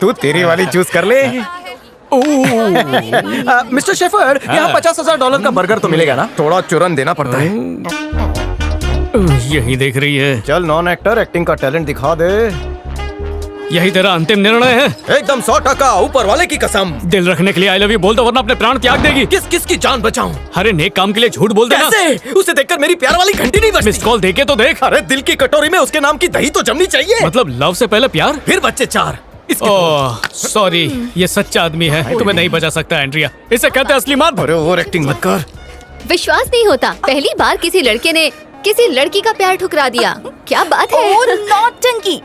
तू तेरी वाली चूज कर ले। मिस्टर शेफर्ड, यहाँ $50,000 का बर्गर तो मिलेगा ना? थोड़ा चुरन देना पड़ता है। यही देख रही है। चल नॉन एक्टर, एक्टिंग का टैलेंट दिखा दे। यही तेरा अंतिम निर्णय है? एकदम 100%, ऊपर वाले की कसम। दिल रखने के लिए आई लव यू बोल दो, वरना अपने प्राण त्याग देगी। किस की जान बचाऊं? अरे नेक काम के लिए झूठ बोल देना। कैसे? उसे देखकर मेरी प्यार वाली घंटी नहीं बजती। मिस कॉल देके तो देख। अरे दिल की कटोरी में उसके नाम की दही तो जमनी चाहिए। मतलब लव से पहले प्यार, फिर बच्चे 4। ओह सॉरी, ये सच्चा आदमी है, तुम्हें नहीं बचा सकता एंड्रिया। इसे कहते हैं असली मर्द। अरे ओवर एक्टिंग मत कर। विश्वास नहीं होता, पहली बार किसी लड़के ने किसी लड़की का प्यार ठुकरा दिया। क्या बात है? ओह नौटंकी,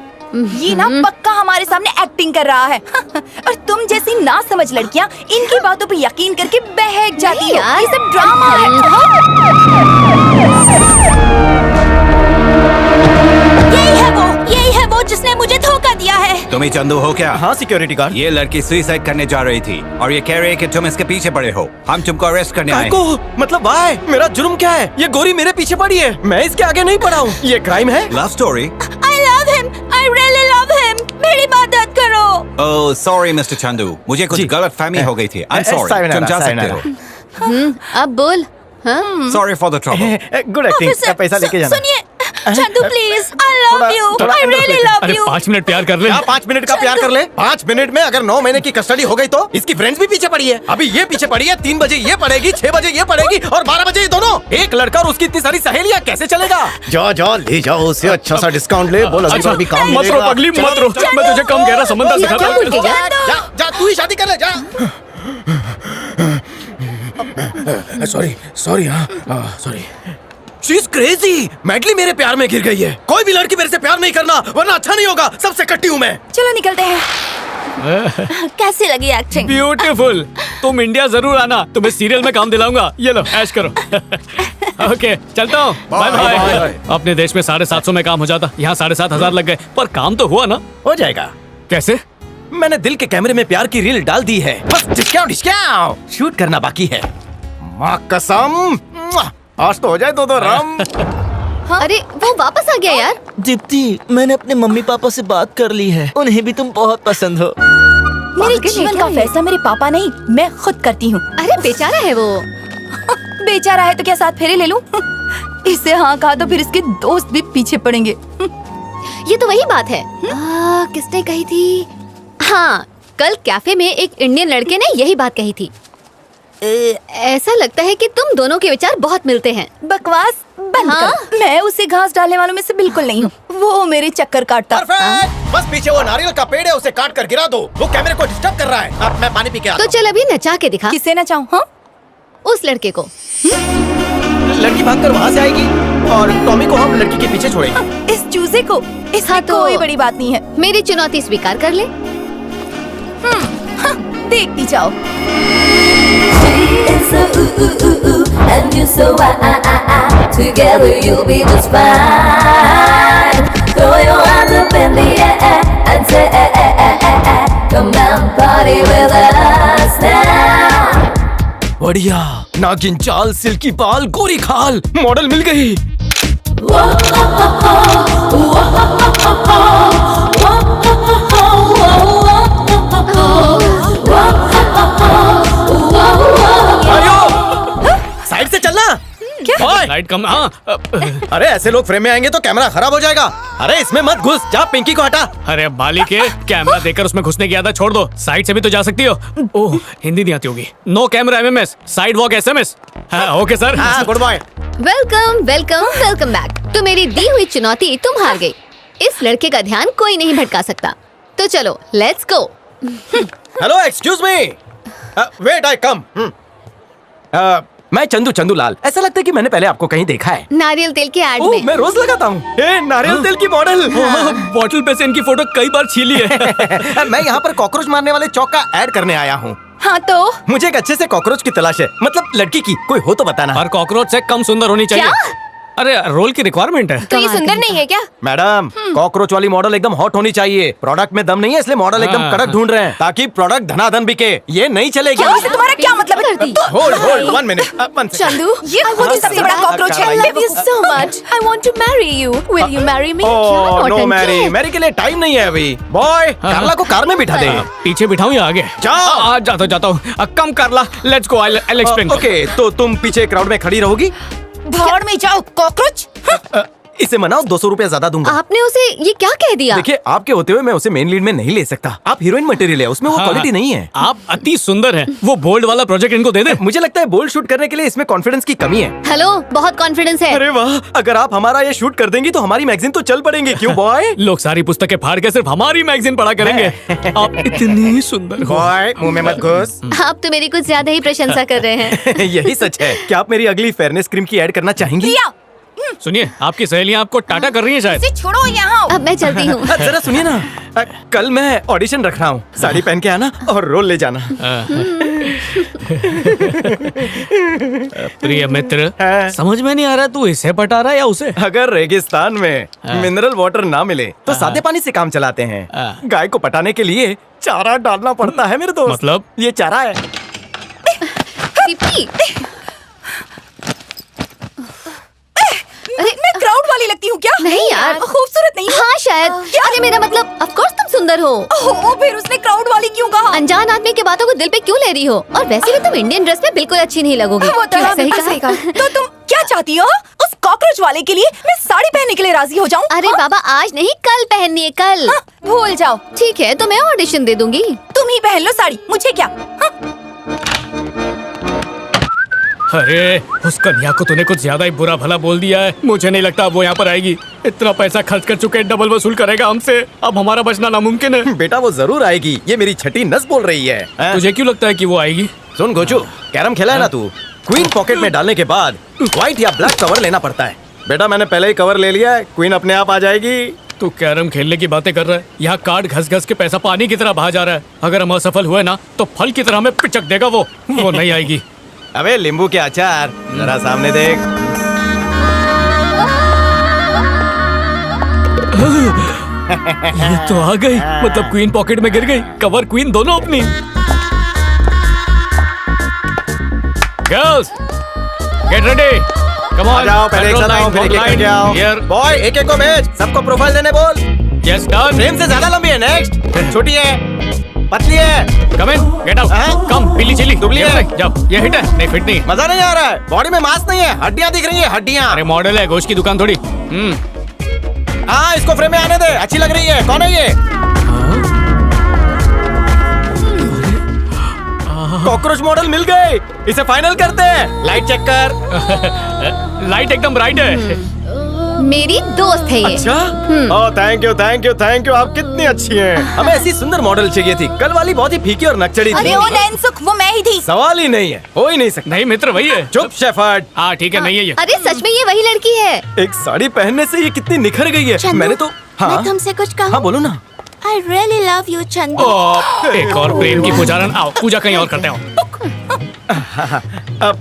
ये ना पक्का हमारे सामने एक्टिंग कर रहा है। और तुम जैसी ना समझ लड़कियां इनकी बातों पे यकीन करके बहक जाती हो। ये सब ड्रामा है। यही है वो जिसने मुझे धोखा दिया है। तुम ही चंदू हो क्या? हाँ सिक्योरिटी गार्ड। ये लड़की सुसाइड करने जा रही थी और ये कह रही है कि तुम इसके पीछे पड़े हो। हम तुमको अरेस्ट करने आए। मतलब वाई, मेरा जुर्म क्या है? ये गोरी मेरे पीछे पड़ी है, मैं इसके आगे नहीं पड़ा हूँ। ये क्राइम है? Love story? I love him, I really love him। मेरी मदद करो। ओह सॉरी मिस्टर चंदू, मुझे कुछ गलतफहमी हो गई थी। I'm sorry, तुम जा सकते हो। अब बोल। हाँ? Sorry for the trouble. Good acting, पैसा लेके जाना। सुनिए Chandu please, I love you, I really love अरे you। 5 मिनट प्यार कर ले। क्या 5 मिनट का प्यार कर ले? 5 मिनट में अगर 9 महीने की कस्टडी हो गई तो इसकी फ्रेंड्स भी पीछे पड़ी है। अभी ये पीछे पड़ी है, 3 बजे ये पड़ेगी, 6 बजे ये पड़ेगी और 12 बजे ये दोनों। एक लड़का और उसकी इतनी सारी सहेलियां, कैसे चलेगा? जा ले जाओ उसे, अच्छा सा डिस्काउंट ले। बोल अगली बार भी काम मत रो पगली, मत रो। मैं तुझे कम गहरा समंदर दिखाता हूँ। जा तू ही शादी कर ले, जा। सॉरी हाँ sorry. She is crazy, madly मेरे प्यार में गिर गई है। कोई भी लड़की मेरे से प्यार नहीं करना, वरना अच्छा नहीं होगा। सबसे कट्टी हूँ मैं। चलो निकलते हैं। कैसी लगी एक्टिंग? ब्यूटीफुल। तुम इंडिया जरूर आना, तुम्हें सीरियल में काम दिलाऊंगा। ये लो ऐश करो। ओके चलता हूँ, बाय बाय। अपने देश में 750 में काम हो जाता, यहाँ 7,500 लग गए, पर काम तो हुआ ना? हो जाएगा। कैसे? मैंने दिल के कैमरे में प्यार की रील डाल दी है, बस डिस्काउंट शूट करना बाकी है। माँ कसम, आज तो हो जाए दो राम। अरे वो वापस आ गया यार। दीप्ति, मैंने अपने मम्मी पापा से बात कर ली है, उन्हें भी तुम बहुत पसंद हो। मेरे जीवन का फैसला मेरे पापा नहीं, मैं खुद करती हूँ। अरे बेचारा है वो। बेचारा है तो क्या साथ फेरे ले लूं? इसे हाँ कहा तो फिर इसके दोस्त भी पीछे पड़ेंगे। ये तो वही बात है। किसने कही थी? हाँ, कल कैफे में एक इंडियन लड़के ने यही बात कही थी। ऐसा लगता है कि तुम दोनों के विचार बहुत मिलते हैं। बकवास बंद कर। मैं उसे घास डालने वालों में से बिल्कुल नहीं हूँ। वो मेरे चक्कर काटता। बस पीछे वो नारियल का पेड़ है, उसे काट कर गिरा दो। वो कैमरे को डिस्टर्ब कर रहा है। अब मैं पानी पी के आता तो चल अभी नचा के दिखा। किसे नचाऊं? हाँ, उस लड़के को। लड़की भागकर वहाँ से आएगी और टॉमी को हम लड़की के पीछे छोड़ेंगे। इस चूजे को, इसमें कोई बड़ी बात नहीं है। मेरी चुनौती स्वीकार कर ले। देखती जाओ। And you so together you'll be just fine. Throw your hands up in the air and say, come and party with us now. बढ़िया, नागिन चाल, सिल्की बाल, गोरी खाल, मॉडल मिल गई। साइड से चलना। क्या? लाइट कम। हाँ। अरे ऐसे लोग फ्रेम में आएंगे तो कैमरा खराब हो जाएगा। अरे इसमें मत घुस, जा पिंकी को हटा। अरे बाली के, कैमरा देकर उसमें घुसने की आदत छोड़ दो। साइड से भी तो जा सकती हो। ओह हिंदी नहीं आती होगी। No camera MMS, side walk SMS। हाँ ओके सर। हाँ good bye. Welcome welcome welcome back. तो मेरी दी हुई चुनौती तुम हार गई। इस लड़के का ध्यान कोई नहीं भटका सकता। तो चलो let's go. Hello excuse me, wait I come. मैं चंदू लाल। ऐसा लगता है कि मैंने पहले आपको कहीं देखा है। नारियल तेल के ऐड में। मैं रोज लगाता हूँ। नारियल तेल की मॉडल। बॉटल पे से इनकी फोटो कई बार छीली है। मैं यहाँ पर कॉकरोच मारने वाले चौक का ऐड करने आया हूँ। हाँ तो मुझे एक अच्छे से कॉकरोच की तलाश है, मतलब लड़की की। कोई हो तो बताना। और कॉकरोच से कम सुंदर होनी चाहिए। अरे रोल की रिक्वायरमेंट है। तो ये सुंदर नहीं है क्या? मैडम, कॉकरोच वाली मॉडल एकदम हॉट होनी चाहिए। प्रोडक्ट में दम नहीं है, इसलिए मॉडल एकदम कड़क ढूंढ रहे हैं ताकि प्रोडक्ट धनाधन बिके। ये नहीं चलेगी। क्या? तुम्हारा क्या मतलब है? कर दी। होल्ड 1 मिनट चंदू, ये खुद सबसे बड़ा कॉकरोच है। I love you so much. I want to marry you. Will you marry me? Oh no नौटंकी है? मैरी के लिए टाइम नहीं है अभी। बॉय कार्ला को कार में बिठा दे। पीछे बिठाऊं या आगे? जाओ। जाता हूँ। Come Karla, let's go, I explain. Okay, तो तुम पीछे क्राउड में खड़ी रहोगी। भाड़ में जाओ कॉकरोच। इसे मनाओ, 200 रुपया ज्यादा दूंगा। आपने उसे ये क्या कह दिया? देखिए, आपके होते हुए मैं उसे मेन लीड में नहीं ले सकता। आप हीरोइन मटेरियल है, उसमें वो क्वालिटी नहीं है। आप अति सुंदर हैं। वो बोल्ड वाला प्रोजेक्ट इनको दे दे। मुझे लगता है बोल्ड शूट करने के लिए इसमें कॉन्फिडेंस की कमी है। हेलो, बहुत कॉन्फिडेंस है। अरे वाह, अगर आप हमारा ये शूट कर देंगी तो हमारी मैगजीन तो चल पड़ेंगे। क्यों बॉय? लोग सारी पुस्तकें फाड़ के सिर्फ हमारी मैगजीन पढ़ा करेंगे। आप इतनी सुंदर हो। बॉय मुंह में मत घुस। आप तो मेरी कुछ ज्यादा ही प्रशंसा कर रहे हैं। यही सच है। क्या आप मेरी अगली फेयरनेस क्रीम की ऐड करना चाहेंगी? प्रिया, सुनिए, आपकी सहेलियां आपको टाटा कर रही हैं शायद। इसे छोड़ो यहाँ। अब मैं चलती हूँ। जरा सुनिए ना, कल मैं ऑडिशन रख रहा हूँ। साड़ी पहन के आना और रोल ले जाना। प्रिय मित्र, हाँ। समझ में नहीं आ रहा तू इसे पटा रहा है या उसे? अगर रेगिस्तान में मिनरल वाटर ना मिले तो सादे पानी से काम चलाते हैं। गाय को पटाने के लिए चारा डालना पड़ता है मेरे दोस्त। मतलब? ये चारा है। दीप्ति, मैं क्राउड वाली लगती हूँ क्या? नहीं यार। खूबसूरत नहीं हूँ? हाँ शायद। अरे मेरा मतलब, ऑफ कोर्स तुम सुंदर हो। ओह, फिर उसने क्राउड वाली क्यों कहा? अनजान आदमी की बातों को दिल पे क्यों ले रही हो? और वैसे भी तुम इंडियन ड्रेस में बिल्कुल अच्छी नहीं लगोगी। वो तो है, बिल्कुल सही कहा। तो तुम क्या चाहती हो? उस कॉकरोच वाले के लिए मैं साड़ी पहनने के लिए राजी हो जाऊँ? अरे बाबा, आज नहीं, कल पहननी है, कल। हाँ, भूल जाओ। ठीक है, तो मैं ऑडिशन दे दूंगी। तुम ही पहन लो साड़ी, मुझे क्या? हाँ? अरे, उस कन्या को तूने कुछ ज्यादा ही बुरा भला बोल दिया है। मुझे नहीं लगता अब वो यहाँ पर आएगी। इतना पैसा खर्च कर चुके हैं, डबल वसूल करेगा हमसे। अब हमारा बचना नामुमकिन है। बेटा वो जरूर आएगी। ये मेरी छठी नस बोल रही है। तुझे क्यों लगता है कि वो आएगी? सुन गोचू, कैरम खेला है ना तू? क्वीन पॉकेट में डालने के बाद व्हाइट या ब्लैक कवर लेना पड़ता है। बेटा मैंने पहले ही कवर ले लिया है, क्वीन अपने आप आ जाएगी। तू कैरम खेलने की बातें कर रहा है। यहाँ कार्ड घस घस के पैसा पानी की तरह बहा जा रहा है। अगर हम असफल हुए ना तो फल की तरह हमें पिचक देगा वो नहीं आएगी। अबे नींबू के अचार, जरा सामने देख। ये तो आ गई। मतलब क्वीन पॉकेट में गिर गई, कवर क्वीन दोनों अपनी। Girls, get ready. Come on, जाओ पहले एक साथ आओ, फिर एक-एक करके आओ। बॉय एक-एक को भेज, सबको प्रोफाइल देने बोल। Yes done. फ्रेम से ज्यादा लंबी है। नेक्स्ट। छोटी है, पतली है। कम इन, गेट आउट। कम, पीली चिली दुबली है। जाओ। ये हिट है? नहीं, फिट नहीं। मजा नहीं आ रहा है। बॉडी में मांस नहीं है, हड्डियां दिख रही है, हड्डियां। अरे मॉडल है, गोश्त की दुकान थोड़ी। हाँ, इसको फ्रेम में आने दे, अच्छी लग रही है। कौन है ये? कॉकरोच मॉडल मिल गए, इसे फाइनल करते हैं। लाइट चेक कर। लाइट एकदम ब्राइट है। मेरी दोस्त है ये। अच्छा? Oh thank you thank you thank you, आप कितनी अच्छी हैं। हमें ऐसी सुंदर मॉडल चाहिए थी। कल वाली बहुत ही फीकी और नकचड़ी अरे थी। ओ नैनसुख, वो मैं ही थी। सवाल ही नहीं है, हो ही नहीं सकता। नहीं मित्र, वही है। चुप शेफर्ड। हाँ ठीक है, नहीं है ये। अरे सच में ये वही लड़की है। एक साड़ी पहनने से ये कितनी निखर गई है। चंदू, मैंने तो मैं तुमसे कुछ कहूँ? हाँ बोलो ना। I really love you, Chandu. एक और प्रेम की पुजारन। आओ, पूजा कहीं और करते हो।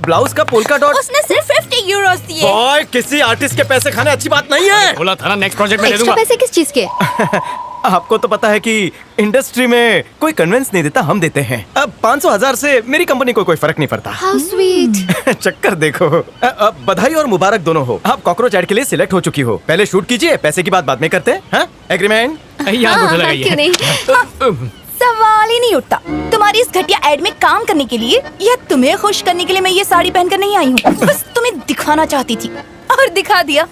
ब्लाउज का पोल्का डॉट। उसने सिर्फ 50 यूरोस दिए। बॉय, किसी आर्टिस्ट के पैसे खाने अच्छी बात नहीं है। बोला था ना नेक्स्ट प्रोजेक्ट में दे एक्स्ट्रा दूंगा। पैसे किस चीज के? आपको तो पता है कि इंडस्ट्री में कोई कन्वेंस नहीं देता, हम देते हैं। अब 500,000 से मेरी कंपनी को कोई फर्क नहीं पड़ता। How sweet. चक्कर देखो। अब बधाई और मुबारक दोनों हो। आप कॉकरोच ऐड के लिए सिलेक्ट हो चुकी हो। पहले शूट कीजिए, पैसे की बात बाद में करते हैं। एग्रीमेंट? यहाँ अंगूठा क्यों लगाइए। नहीं? सवाल ही नहीं उठता। तुम्हारी इस घटिया एड में काम करने के लिए या तुम्हें खुश करने के लिए मैं ये साड़ी पहनकर नहीं आई हूँ। बस तुम्हें दिखाना चाहती थी और दिखा दिया।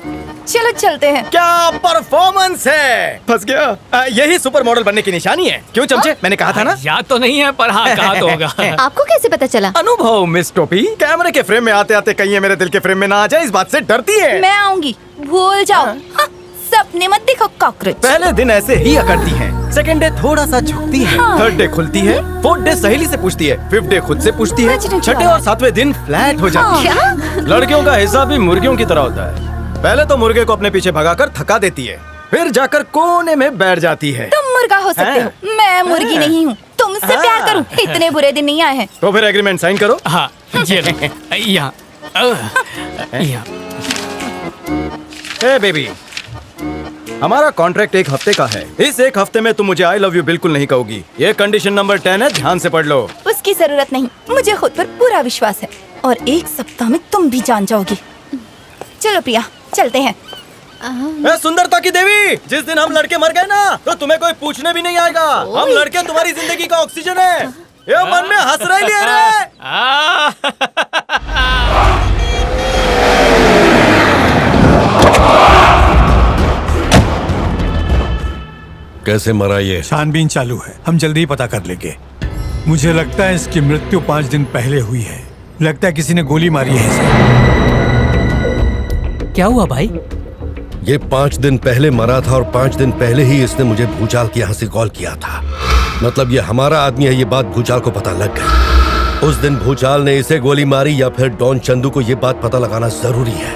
चलो चलते हैं। क्या परफॉर्मेंस है। फंस गया। यही सुपर मॉडल बनने की निशानी है। क्यों चमचे? मैंने कहा था ना। याद तो नहीं है पर हाँ कहा तो होगा। आपको कैसे पता चला? अनुभव मिस टोपी। कैमरे के फ्रेम में आते आते कहीं ये मेरे दिल के फ्रेम में ना आ जाए, इस बात से डरती है। मैं आऊंगी, भूल जाओ। हाँ, सपने मत देखो कॉकरोच। पहले दिन ऐसे ही अकड़ती है, सेकंड डे थोड़ा सा झुकती है, थर्ड डे खुलती है, फोर्थ डे सहेली से पूछती है, फिफ्थ डे खुद से पूछती है, छठे और सातवें दिन फ्लैट हो जाती है। लड़कियों का हिस्सा भी मुर्गियों की तरह होता है। पहले तो मुर्गे को अपने पीछे भगाकर थका देती है, फिर जाकर कोने में बैठ जाती है। तुम मुर्गा हो सकते हो, मैं मुर्गी नहीं हूँ। तुमसे प्यार करूँ, इतने बुरे दिन नहीं आए हैं। तो फिर एग्रीमेंट साइन करो। हाँ ये ले, यहाँ यहाँ। हे बेबी, हमारा कॉन्ट्रैक्ट 1 हफ्ते का है। इस 1 हफ्ते में तुम मुझे आई लव यू बिल्कुल नहीं कहोगी। ये कंडीशन नंबर 10 है, ध्यान से पढ़ लो। उसकी की जरूरत नहीं, मुझे खुद पर पूरा विश्वास है और 1 सप्ताह में तुम भी जान जाओगी। चलो प्रिया, चलते हैं। ए सुंदरता की देवी, जिस दिन हम लड़के मर गए ना तो तुम्हें कोई पूछने भी नहीं आएगा। हम लड़के तुम्हारी जिंदगी का ऑक्सीजन है। ये मन में हंस रही है रे। कैसे मरा ये? छानबीन चालू है, हम जल्दी ही पता कर लेंगे। मुझे लगता है इसकी मृत्यु 5 दिन पहले हुई है। लगता है किसी ने गोली मारी है इसे। क्या हुआ भाई? ये 5 दिन पहले मरा था और 5 दिन पहले ही इसने मुझे भूचाल के यहाँ से कॉल किया था। मतलब ये हमारा आदमी है, ये बात भूचाल को पता लग गई। उस दिन भूचाल ने इसे गोली मारी या फिर डॉन चंदू को ये बात पता लगाना जरूरी है।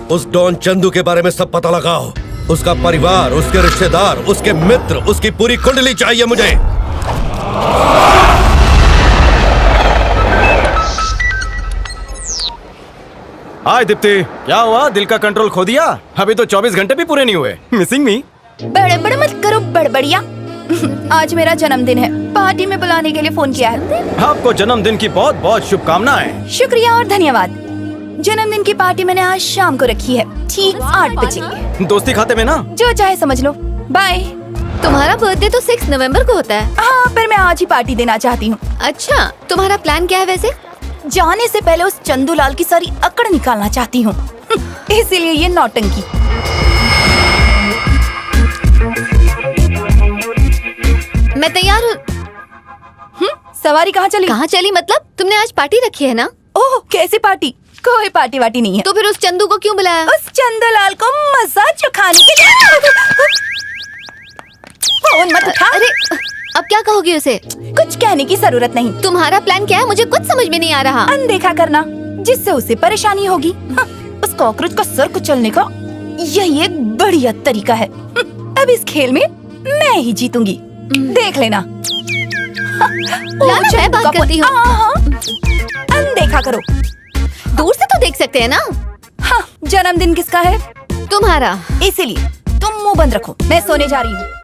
उस डॉन चंदू के बारे में सब पता लगाओ। उसका परिवार, उसके रिश्तेदार, उसके मित्र, उसकी पूरी कुंडली चाहिए मुझे। हाय दीप्ति, क्या हुआ? दिल का कंट्रोल खो दिया? अभी तो 24 घंटे भी पूरे नहीं हुए। मिसिंग मी? बड़बड़ मत करो बड़बड़िया। आज मेरा जन्मदिन है, पार्टी में बुलाने के लिए फोन किया है। आपको जन्मदिन की बहुत बहुत शुभकामनाएं। शुक्रिया और धन्यवाद। जन्मदिन की पार्टी मैंने आज शाम को रखी है, ठीक 8 बजे। दोस्ती खाते में ना? जो चाहे समझ लो। बाय। तुम्हारा बर्थडे तो 6 नवंबर को होता है। हाँ, पर मैं आज ही पार्टी देना चाहती हूँ। अच्छा, तुम्हारा प्लान क्या है वैसे? जाने से पहले उस चंदूलाल की सारी अकड़ निकालना चाहती हूँ। इसीलिए ये नौटंकी। मैं तैयार हूँ। सवारी कहाँ चली? कहाँ चली मतलब? तुमने आज पार्टी रखी है ना? ओह, कैसी पार्टी? कोई पार्टी वाटी नहीं है। तो फिर उस चंदू को क्यों बुलाया? उस चंदूलाल को मजा चखाने के लिए। फोन मत उठा। अरे, अब क्या कहोगी उसे? कुछ कहने की जरूरत नहीं। तुम्हारा प्लान क्या है? मुझे कुछ समझ में नहीं आ रहा। अनदेखा करना, जिससे उसे परेशानी होगी। उस कॉकरोच का सर कुचलने का यही एक बढ़िया तरीका है। अब इस खेल में मैं ही जीतूंगी, देख लेना। लाना, मैं बात करती हूँ। अनदेखा करो। दूर से तो देख सकते हैं ना। हाँ, जन्मदिन किसका है? तुम्हारा। इसीलिए तुम मुंह बंद रखो, मैं सोने जा रही हूँ।